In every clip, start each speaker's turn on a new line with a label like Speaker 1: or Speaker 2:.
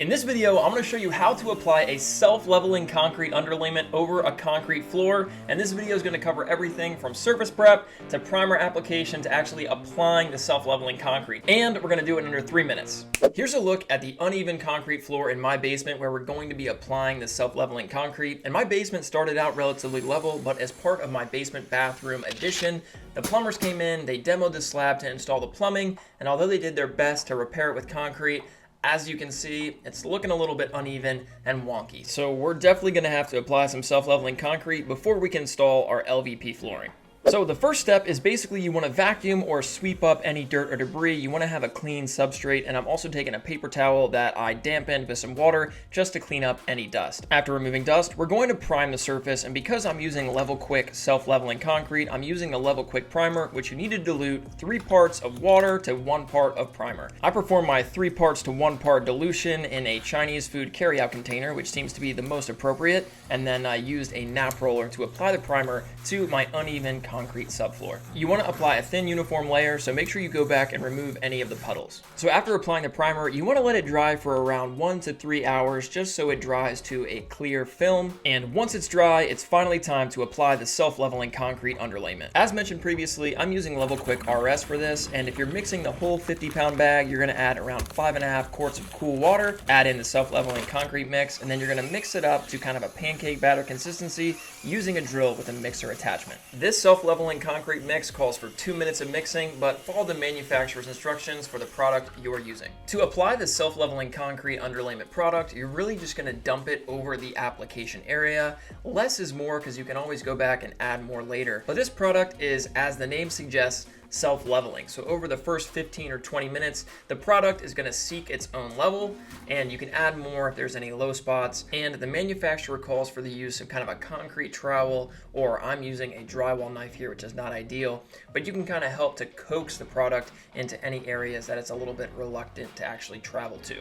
Speaker 1: In this video, I'm going to show you how to apply a self-leveling concrete underlayment over a concrete floor, and this video is going to cover everything from surface prep to primer application to actually applying the self-leveling concrete, and we're going to do it in under 3 minutes. Here's a look at the uneven concrete floor in my basement where we're going to be applying the self-leveling concrete, and my basement started out relatively level, but as part of my basement bathroom addition, the plumbers came in, they demoed the slab to install the plumbing, and although they did their best to repair it with concrete, as you can see, it's looking a little bit uneven and wonky. So we're definitely going to have to apply some self-leveling concrete before we can install our LVP flooring. So the first step is basically you want to vacuum or sweep up any dirt or debris. You want to have a clean substrate, and I'm also taking a paper towel that I dampened with some water just to clean up any dust. After removing dust, we're going to prime the surface, and because I'm using Levelquik self-leveling concrete, I'm using the Levelquik primer, which you need to dilute 3 parts of water to 1 part of primer. I perform my 3 parts to 1 part dilution in a Chinese food carryout container, which seems to be the most appropriate, and then I used a nap roller to apply the primer to my uneven concrete subfloor. You want to apply a thin uniform layer, so make sure you go back and remove any of the puddles. So after applying the primer, you want to let it dry for around 1 to 3 hours just so it dries to a clear film. And once it's dry, it's finally time to apply the self-leveling concrete underlayment. As mentioned previously, I'm using Levelquik RS for this, and if you're mixing the whole 50-pound bag, you're going to add around 5.5 quarts of cool water, add in the self-leveling concrete mix, and then you're going to mix it up to kind of a pancake batter consistency using a drill with a mixer attachment. This self-leveling concrete mix calls for 2 minutes of mixing, but follow the manufacturer's instructions for the product you're using. To apply the self-leveling concrete underlayment product, you're really just going to dump it over the application area. Less is more because you can always go back and add more later. But this product is, as the name suggests, self-leveling. So over the first 15 or 20 minutes, the product is going to seek its own level, and you can add more if there's any low spots. And the manufacturer calls for the use of kind of a concrete trowel, or I'm using a drywall knife here, which is not ideal, but you can kind of help to coax the product into any areas that it's a little bit reluctant to actually travel to.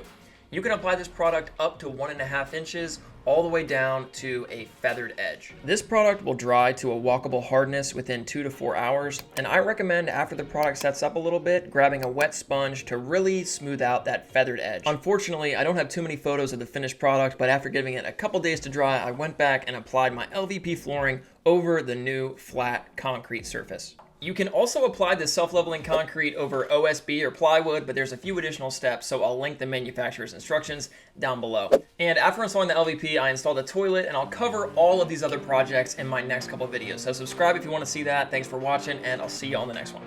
Speaker 1: You can apply this product up to 1.5 inches all the way down to a feathered edge. This product will dry to a walkable hardness within 2 to 4 hours, and I recommend after the product sets up a little bit, grabbing a wet sponge to really smooth out that feathered edge. Unfortunately, I don't have too many photos of the finished product, but after giving it a couple days to dry, I went back and applied my LVP flooring over the new flat concrete surface. You can also apply the self-leveling concrete over OSB or plywood, but there's a few additional steps, so I'll link the manufacturer's instructions down below. And after installing the LVP, I installed a toilet, and I'll cover all of these other projects in my next couple of videos. So subscribe if you want to see that. Thanks for watching, and I'll see you on the next one.